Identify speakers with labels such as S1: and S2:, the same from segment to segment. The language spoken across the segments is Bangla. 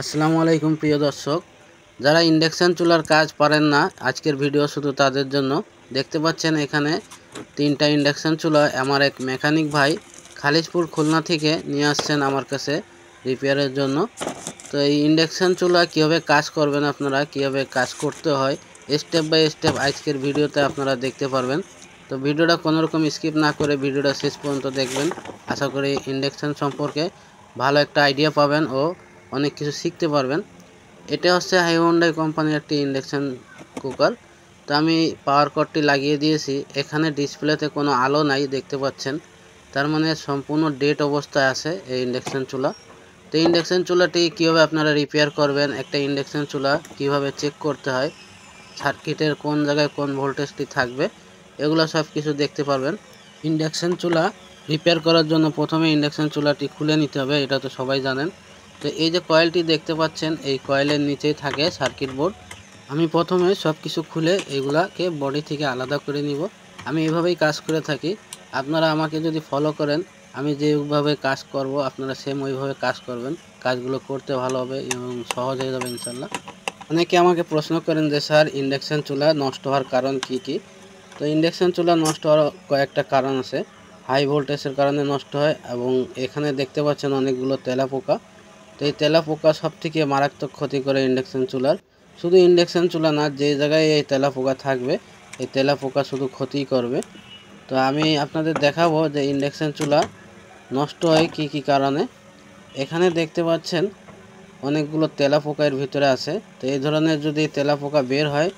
S1: আসসালামু আলাইকুম প্রিয় দর্শক, যারা ইন্ডাকশন চুলার কাজ পারেন না আজকের ভিডিও শুধু তাদের জন্য। দেখতে পাচ্ছেন এখানে তিনটা ইন্ডাকশন চুলা আমার এক মেকানিক ভাই খালিশপুর খুলনা থেকে নিয়ে আসছেন আমার কাছে রিপেয়ারের জন্য। তো এই ইন্ডাকশন চুলা কীভাবে কাজ করবেন, আপনারা কীভাবে কাজ করতে হয় স্টেপ বাই স্টেপ আজকের ভিডিওতে আপনারা দেখতে পারবেন। তো ভিডিওটা কোনোরকম স্কিপ না করে ভিডিওটা শেষ পর্যন্ত দেখবেন। আশা করি ইন্ডাকশন সম্পর্কে ভালো একটা আইডিয়া পাবেন ও অনেক কিছু শিখতে পারবেন। এটা হচ্ছে হাইউন্ডাই কোম্পানির একটি ইন্ডাকশন কুকার। তো আমি পাওয়ার কর্ডটি লাগিয়ে দিয়েছি। এখানে ডিসপ্লেতে কোনো আলো নাই দেখতে পাচ্ছেন, তার মানে সম্পূর্ণ ডেড অবস্থায় আছে এই ইন্ডাকশন চুলা। তো ইন্ডাকশন চুলাটি কীভাবে আপনারা রিপেয়ার করবেন, একটা ইন্ডাকশন চুলা কিভাবে চেক করতে হয়, সার্কিটের কোন জায়গায় কোন ভোল্টেজটি থাকবে, এগুলো সব কিছু দেখতে পারবেন। ইন্ডাকশন চুলা রিপেয়ার করার জন্য প্রথমে ইন্ডাকশন চুলাটি খুলে নিতে হবে, এটা তো সবাই জানেন। তো এই যে কয়েলটি দেখতে পাচ্ছেন, এই কয়েলের নিচেই থাকে সার্কিট বোর্ড। আমি প্রথমে সব কিছু খুলে এগুলাকে বডি থেকে আলাদা করে নিব। আমি এভাবেই কাজ করে থাকি। আপনারা আমাকে যদি ফলো করেন, আমি যেভাবে কাজ করব আপনারা সেম ওইভাবে কাজ করবেন। কাজগুলো করতে ভালো হবে এবং সহজ হয়ে যাবে ইনশাল্লাহ। অনেকে আমাকে প্রশ্ন করেন যে স্যার ইন্ডাকশন চুলা নষ্ট হওয়ার কারণ কি কি। তো ইন্ডাকশন চুলা নষ্ট হওয়ার কয়েকটা কারণ আছে। হাই ভোল্টেজের কারণে নষ্ট হয় এবং এখানে দেখতে পাচ্ছেন অনেকগুলো তেলাপোকা। তো এই তেলাপোকা সবথেকে মারাত্মক ক্ষতি করে ইন্ডাকশন চুলার। শুধু ইন্ডাকশন চুলা না, যে জায়গায় এই তেলাপোকা থাকবে এই তেলাপোকা শুধু ক্ষতিই করবে। তো আমি আপনাদের দেখাবো যে ইন্ডাকশন চুলা নষ্ট হয় কি কি কারণে। এখানে দেখতে পাচ্ছেন অনেকগুলো তেলাপোকা এর ভিতরে আছে। তো এই ধরনের যদি তেলাপোকা বের হয়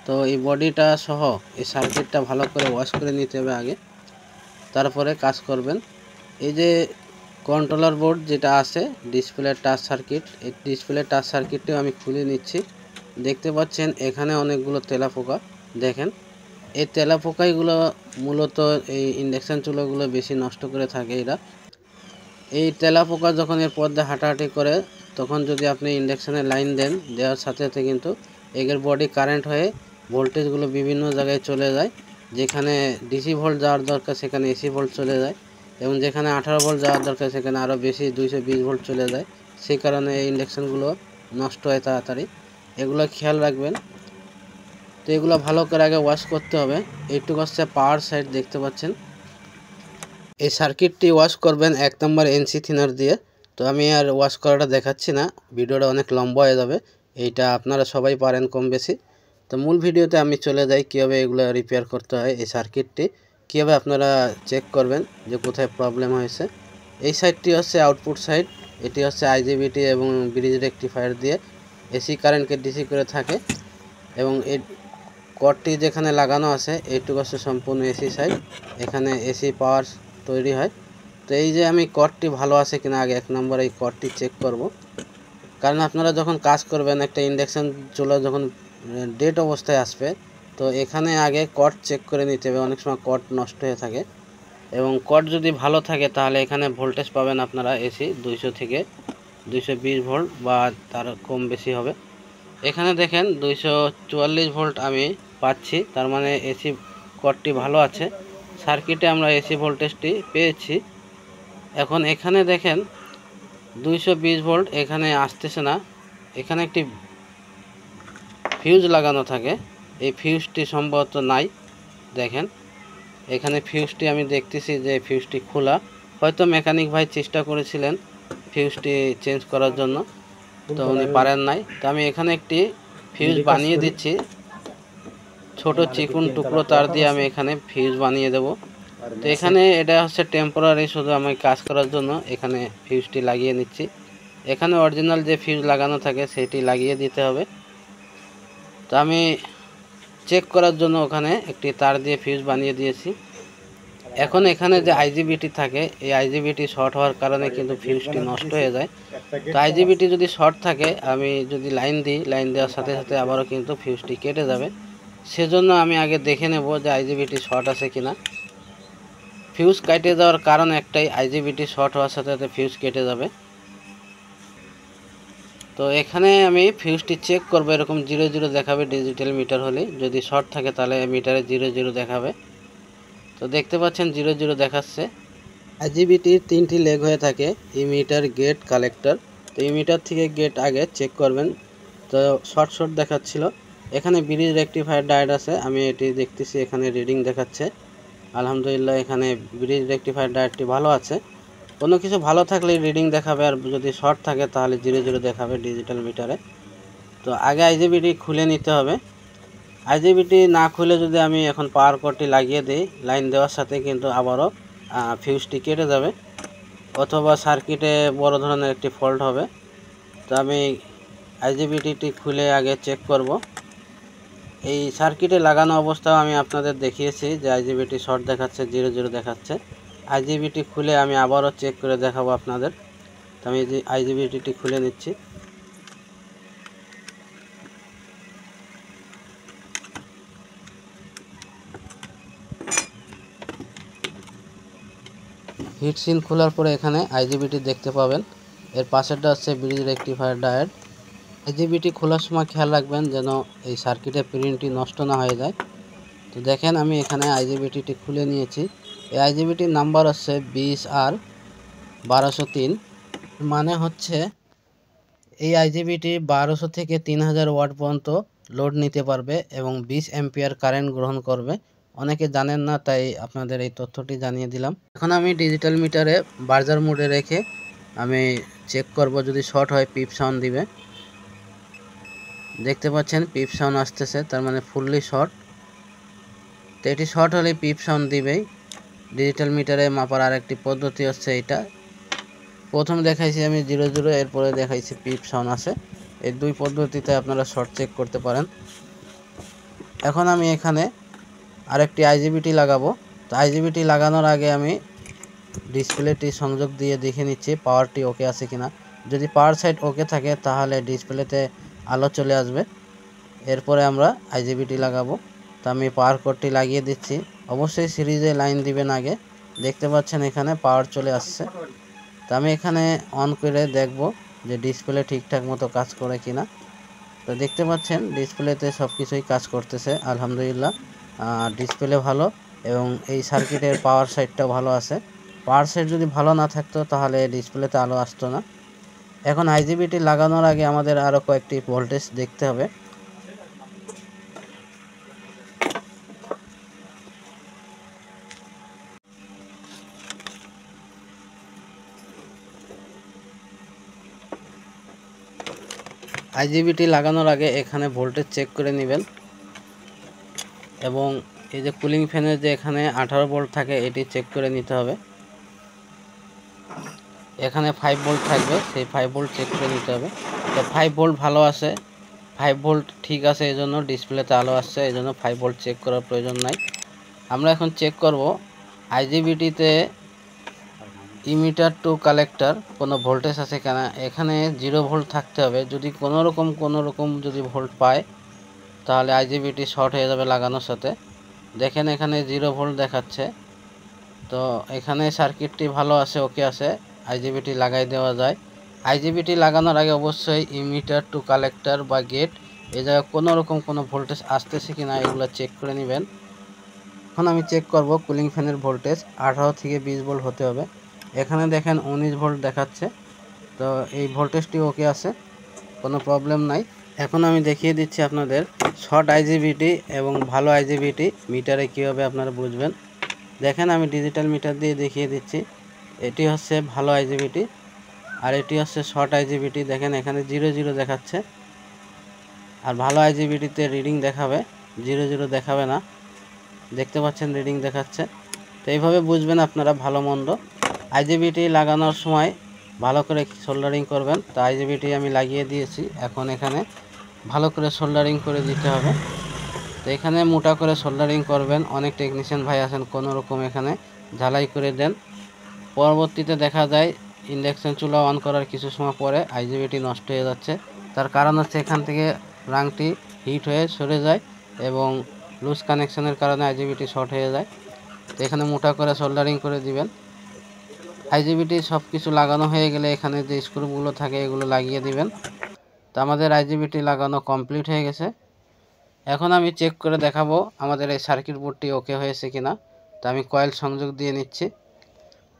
S1: তো এই বডিটা সহ এই সার্কিটটা ভালো করে ওয়াশ করে নিতে হবে আগে, তারপরে কাজ করবেন। এই যে কন্ট্রোলার বোর্ড যেটা আছে ডিসপ্লে টাচ সার্কিট, এই ডিসপ্লে টাচ সার্কিটটিও আমি খুলে নিচ্ছি। দেখতে পাচ্ছেন এখানে অনেকগুলো তেলাপোকা। দেখেন এই তেলাপোকাগুলো মূলত এই ইন্ডাকশন চুলাগুলো বেশি নষ্ট করে থাকে এরা। এই তেলাপোকা যখন এর পর্দা হাঁটাহাঁটি করে তখন যদি আপনি ইন্ডাকশানে লাইন দেন, দেওয়ার সাথে সাথে কিন্তু এগের বডি কারেন্ট হয়ে ভোল্টেজগুলো বিভিন্ন জায়গায় চলে যায়। যেখানে ডিসি ভোল্ট যাওয়ার দরকার সেখানে এসি ভোল্ট চলে যায় এবং যেখানে 18 ভোল্ট যাওয়ার দরকার সেখানে আরও বেশি 220 ভোল্ট চলে যায়। সেই কারণে এই ইন্ডাকশানগুলো নষ্ট হয় তাড়াতাড়ি, এগুলো খেয়াল রাখবেন। তো এগুলো ভালো করে আগে ওয়াশ করতে হবে। এইটুকু হচ্ছে পাওয়ার সাইড দেখতে পাচ্ছেন। এই সার্কিটটি ওয়াশ করবেন 1 নম্বর এনসি থিনার দিয়ে। তো আমি আর ওয়াশ করাটা দেখাচ্ছি না, ভিডিওটা অনেক লম্বা হয়ে যাবে। এইটা আপনারা সবাই পারেন কম বেশি। তো মূল ভিডিওতে আমি চলে যাই কীভাবে এগুলো রিপেয়ার করতে হয়, এই সার্কিটটি কীভাবে আপনারা চেক করবেন যে কোথায় প্রবলেম হয়েছে। এই সাইডটি হচ্ছে আউটপুট সাইড, এটি হচ্ছে আইজিবিটি এবং ব্রিজ রেকটিফায়ার দিয়ে এসি কারেন্টকে ডিসি করে থাকে এবং এই কর্ডটি যেখানে লাগানো আছে এইটুকু হচ্ছে সম্পূর্ণ এসি সাইড, এখানে এসি পাওয়ার তৈরি হয়। তো এই যে আমি কর্ডটি ভালো আছে কিনা আগে 1 নম্বর এই কর্ডটি চেক করব, কারণ আপনারা যখন কাজ করবেন একটা ইন্ডাকশন চুলা যখন ডেড অবস্থায় আসবে তো এখানে আগে কর্ড চেক করে নিতে হবে। অনেক সময় কর্ড নষ্ট হয়ে থাকে এবং কর্ড যদি ভালো থাকে তাহলে এখানে ভোল্টেজ পাবেন আপনারা এসি 200 থেকে 220 ভোল্ট বা তার কম বেশি হবে। এখানে দেখেন 244 ভোল্ট আমি পাচ্ছি, তার মানে এসি কর্ডটি ভালো আছে। সার্কিটে আমরা এসি ভোল্টেজটি পেয়েছি। এখন এখানে দেখেন 220 ভোল্ট এখানে আসতেছে না, এখানে একটি ফিউজ লাগানো থাকে, এই ফিউজটি সম্ভবত নাই। দেখেন এখানে ফিউজটি আমি দেখতেছি যে ফিউজটি খোলা, হয়তো মেকানিক ভাই চেষ্টা করেছিলেন ফিউজটি চেঞ্জ করার জন্য, তো উনি পারেন নাই। তো আমি এখানে একটি ফিউজ বানিয়ে দিচ্ছি, ছোট চিকুন টুকরো তার দিয়ে আমি এখানে ফিউজ বানিয়ে দেব। তো এখানে এটা হচ্ছে টেম্পোরারি, শুধু আমি কাজ করার জন্য এখানে ফিউজটি লাগিয়ে নিচ্ছি। এখানে অরিজিনাল যে ফিউজ লাগানো থাকে সেটি লাগিয়ে দিতে হবে। তো আমি চেক করার জন্য ওখানে একটি তার দিয়ে ফিউজ বানিয়ে দিয়েছি। এখন এখানে যে আইজিবিটি থাকে এই আইজিবিটি শর্ট হওয়ার কারণে কিন্তু ফিউজটি নষ্ট হয়ে যায়। তো আইজিবিটি যদি শর্ট থাকে আমি যদি লাইন দিই, লাইন দেওয়ার সাথে সাথে আবারও কিন্তু ফিউজটি কেটে যাবে। সেজন্য আমি আগে দেখে নেব যে আইজিবিটি শর্ট আছে কিনা। ফিউজ কেটে যাওয়ার কারণ একটাই, আইজিবিটি শর্ট হওয়ার সাথে সাথে ফিউজ কেটে যাবে। তো এখানে আমি ফিউজটি চেক করব, এরকম 00 দেখাবে ডিজিটাল মিটার হলে, যদি শর্ট থাকে তাহলে মিটারে 00 দেখাবে। তো দেখতে পাচ্ছেন 00 দেখাচ্ছে। আইজিবিটির 3টি লেগ হয়ে থাকে, ইমিটার, গেট, কালেক্টর। তো ইমিটার থেকে গেট আগে চেক করবেন। তো শর্ট দেখাচ্ছিল। এখানে ব্রিজ রেকটিফায়ার ডায়োড আছে, আমি এটি দেখতেছি এখানে রিডিং দেখাচ্ছে। আলহামদুলিল্লাহ এখানে ব্রিজ রেকটিফায়ার ডায়োডটি ভালো আছে। কোনো কিছু ভালো থাকলে রিডিং দেখাবে, আর যদি শর্ট থাকে তাহলে 0 দেখাবে ডিজিটাল মিটারে। তো আগে আইজিবিটি খুলে নিতে হবে। আইজিবিটি না খুলে যদি আমি এখন পাওয়ার কর্ডটি লাগিয়ে দিই, লাইন দেওয়ার সাথে কিন্তু আবারও ফিউজটি কেটে যাবে, অথবা সার্কিটে বড় ধরনের একটি ফল্ট হবে। তো আমি আইজিবিটিটি খুলে আগে চেক করব। এই সার্কিটে লাগানো অবস্থাও আমি আপনাদের দেখিয়েছি যে আইজিবিটি শর্ট দেখাচ্ছে, 0 দেখাচ্ছে। আইজিবিটি খুলে আমি আবারও চেক করে দেখাবো আপনাদের। তো আমি আইজিবিটি খুলে নিচ্ছি। হিটসিন খোলার পরে এখানে আইজিবিটি দেখতে পাবেন। এর পাশেরটা হচ্ছে ব্রিজ রেকটিফায়ার ডায়োড। আইজিবিটি খোলার সময় খেয়াল রাখবেন যেন এই সার্কিটের প্রিন্টটি নষ্ট না হয়ে যায়। তো দেখেন আমি এখানে আইজিবিটি খুলে নিয়েছি। এই আইজিবিটির নাম্বার হচ্ছে 20R1203। মানে হচ্ছে এই আইজিবিটি 1200 থেকে 3000 ওয়াট পর্যন্ত লোড নিতে পারবে এবং 20 অ্যাম্পিয়ার কারেন্ট গ্রহণ করবে। অনেকে জানেন না, তাই আপনাদের এই তথ্যটি জানিয়ে দিলাম। এখন আমি ডিজিটাল মিটারে বাজার মোডে রেখে আমি চেক করব, যদি শর্ট হয় পিপ সাউন্ড দিবে। দেখতে পাচ্ছেন পিপ সাউন্ড আসতেছে, তার মানে ফুললি শর্ট। তো এটি শর্ট হলে পিপ সাউন্ড দিবেই। ডিজিটাল মিটারে মাপার আরেকটি পদ্ধতি হচ্ছে এটা। প্রথম দেখাইছি আমি 0, এরপরে দেখাইছি পিপ সাউন্ড আছে। এই দুই পদ্ধতিতে আপনারা শর্ট চেক করতে পারেন। এখন আমি এখানে আরেকটি আইজিবিটি লাগাবো। তো আইজিবিটি লাগানোর আগে আমি ডিসপ্লেটি সংযোগ দিয়ে দেখে নিচ্ছি পাওয়ারটি ওকে আছে কিনা। যদি পাওয়ার সাইড ওকে থাকে তাহলে ডিসপ্লেতে আলো চলে আসবে। এরপরে আমরা আইজিবিটি লাগাবো। তো আমি পাওয়ার কোডটি লাগিয়ে দিচ্ছি। অবশ্যই সিরিজে লাইন দিবেন আগে। দেখতে পাচ্ছেন এখানে পাওয়ার চলে আসছে। তো আমি এখানে অন করে দেখব যে ডিসপ্লে ঠিকঠাক মতো কাজ করে কিনা। তো দেখতে পাচ্ছেন ডিসপ্লেতে সব কিছুই কাজ করতেছে আলহামদুলিল্লাহ। ডিসপ্লে ভালো এবং এই সার্কিটের পাওয়ার সাইডটাও ভালো আছে। পাওয়ার সাইড যদি ভালো না থাকতো তাহলে ডিসপ্লেতে আলো আসতো না। এখন আইজিবিটি লাগানোর আগে আমাদের আরও কয়েকটি ভোল্টেজ দেখতে হবে। আইজিবিটি লাগানোর আগে এখানে ভোল্টেজ চেক করে নেবেন এবং এই যে কুলিং ফ্যানের যে এখানে 18 ভোল্ট থাকে এটি চেক করে নিতে হবে। এখানে 5 ভোল্ট থাকবে, সেই 5 ভোল্ট চেক করে নিতে হবে। তো 5 ভোল্ট ভালো আছে, 5 ভোল্ট ঠিক আছে, এই জন্য ডিসপ্লেতে আলো আসছে, এই জন্য 5 ভোল্ট চেক করার প্রয়োজন নাই। আমরা এখন চেক করব আইজিবিটিতে ইমিটার টু কালেক্টর কোনো ভোল্টেজ আছে কিনা। এখানে 0 ভোল্ট থাকতে হবে। যদি কোনো রকম যদি ভোল্ট পায় তাহলে আইজিবিটি শর্ট হয়ে যাবে লাগানোর সাথে। দেখেন এখানে 0 ভোল্ট দেখাচ্ছে। তো এখানে সার্কিটটি ভালো আছে, ওকে আছে, আইজিবিটি লাগাই দেওয়া যায়। আইজিবিটি লাগানোর আগে অবশ্যই ইমিটার টু কালেক্টর বা গেট এই জায়গায় কোনো ভোল্টেজ আসতেছে কিনা এগুলো চেক করে নেবেন। এখন আমি চেক করব কুলিং ফ্যানের ভোল্টেজ 18 থেকে 20 ভোল্ট হতে হবে। এখানে দেখেন 19 ভোল্ট দেখাচ্ছে। তো এই ভোল্টেজটি ওকে আছে, কোনো প্রবলেম নাই। এখন আমি দেখিয়ে দিচ্ছি আপনাদের শর্ট আইজিবিটি এবং ভালো আইজিবিটি মিটারে কীভাবে আপনারা বুঝবেন। দেখেন আমি ডিজিটাল মিটার দিয়ে দেখিয়ে দিচ্ছি। এটি হচ্ছে ভালো আইজিবিটি আর এটি হচ্ছে শর্ট আইজিবিটি। দেখেন এখানে 0 দেখাচ্ছে, আর ভালো আইজিবিটিতে রিডিং দেখাবে, 0 দেখাবে না। দেখতে পাচ্ছেন রিডিং দেখাচ্ছে। তো এইভাবে বুঝবেন আপনারা ভালো মন্দ। আইজিবিটি লাগানোর সময় ভালো করে সোল্ডারিং করবেন। তো আইজিবিটি আমি লাগিয়ে দিয়েছি, এখন এখানে ভালো করে সোল্ডারিং করে দিতে হবে। তো এখানে মোটা করে সোল্ডারিং করবেন। অনেক টেকনিশিয়ান ভাই আছেন কোনো রকম এখানে ঝালাই করে দেন, পরবর্তীতে দেখা যায় ইন্ডাকশন চুলা অন করার কিছু সময় পরে আইজিবিটি নষ্ট হয়ে যাচ্ছে। তার কারণ হচ্ছে এখান থেকে রাংটি হিট হয়ে সরে যায় এবং লুজ কানেকশনের কারণে আইজিবিটি শর্ট হয়ে যায়। তো এখানে মোটা করে সোল্ডারিং করে দিবেন। আইজিবিটি সব কিছু লাগানো হয়ে গেলে এখানে যে স্ক্রুগুলো থাকে এগুলো লাগিয়ে দিবেন। তো আমাদের আইজিবিটি লাগানো কমপ্লিট হয়ে গেছে। এখন আমি চেক করে দেখাবো আমাদের এই সার্কিট বোর্ডটি ওকে হয়েছে কিনা। তো আমি কয়েল সংযোগ দিয়ে নিচ্ছি।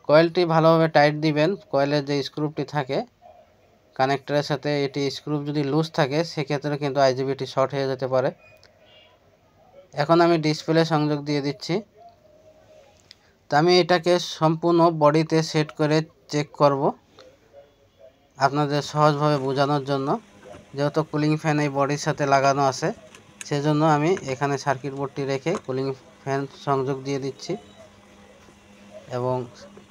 S1: কয়েলটি ভালোভাবে টাইট দিবেন। কয়েলের যে স্ক্রুটি থাকে কানেক্টরের সাথে এটি স্ক্রু যদি লুজ থাকে সেক্ষেত্রে কিন্তু আইজিবিটি শর্ট হয়ে যেতে পারে। এখন আমি ডিসপ্লে সংযোগ দিয়ে দিচ্ছি। তো আমি এটাকে সম্পূর্ণ বডিতে সেট করে চেক করব আপনাদের সহজভাবে বোঝানোর জন্য। যেহেতু কুলিং ফ্যান এই বডির সাথে লাগানো আছে সেজন্য আমি এখানে সার্কিট বোর্ডটি রেখে কুলিং ফ্যান সংযোগ দিয়ে দিচ্ছি এবং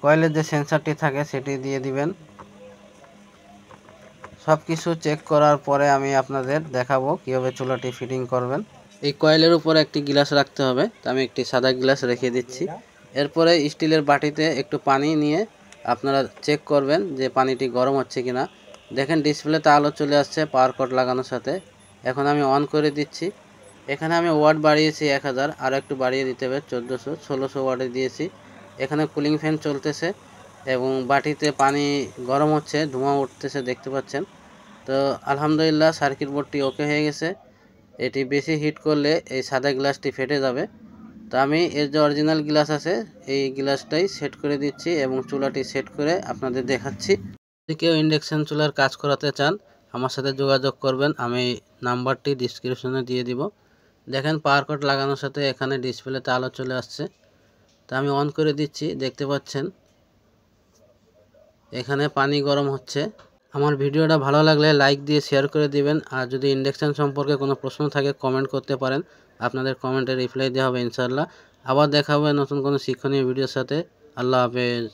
S1: কয়েলের যে সেন্সরটি থাকে সেটি দিয়ে দিবেন। সব কিছু চেক করার পরে আমি আপনাদের দেখাবো কিভাবে চুলাটি ফিটিং করবেন। এই কয়েলের উপর একটি গ্লাস রাখতে হবে, তো আমি একটি সাদা গ্লাস রেখে দিচ্ছি। এরপরে স্টিলের বাটিতে একটু পানি নিয়ে আপনারা চেক করবেন যে পানিটি গরম হচ্ছে কিনা। দেখেন ডিসপ্লেতে আলো চলে আসছে পাওয়ার কট লাগানোর সাথে। এখন আমি অন করে দিচ্ছি। এখানে আমি ওয়াট বাড়িয়েছি 1000, আরও একটু বাড়িয়ে দিতে হবে 1400, 1600 ওয়াটে দিয়েছি। এখানে কুলিং ফ্যান চলতেছে এবং বাটিতে পানি গরম হচ্ছে, ধোঁয়া উঠতেছে দেখতে পাচ্ছেন। তো আলহামদুলিল্লাহ সার্কিট বোর্ডটি ওকে হয়ে গেছে। এটি বেশি হিট করলে এই সাদা গ্লাসটি ফেটে যাবে। তো আমি এর যে অরিজিনাল গ্লাস আছে এই গ্লাসটাই সেট করে দিচ্ছি এবং চুলাটি সেট করে আপনাদের দেখাচ্ছি। যদি কেউ ইন্ডাকশান চুলার কাজ করাতে চান আমার সাথে যোগাযোগ করবেন, আমি নাম্বারটি ডিসক্রিপশনে দিয়ে দিব। দেখেন পাওয়ার কট লাগানোর সাথে এখানে ডিসপ্লেতে আলো চলে আসছে। তো আমি অন করে দিচ্ছি, দেখতে পাচ্ছেন এখানে পানি গরম হচ্ছে। আমার ভিডিওটা ভালো লাগলে লাইক দিয়ে শেয়ার করে দিবেন। আর যদি ইন্ডাকশান সম্পর্কে কোনো প্রশ্ন থাকে কমেন্ট করতে পারেন, আপনাদের কমেন্টে রিপ্লাই দেওয়া হবে ইনশাআল্লাহ। আবার দেখা হবে নতুন কোনো শিক্ষণীয় ভিডিওর সাথে। আল্লাহ হাফেজ।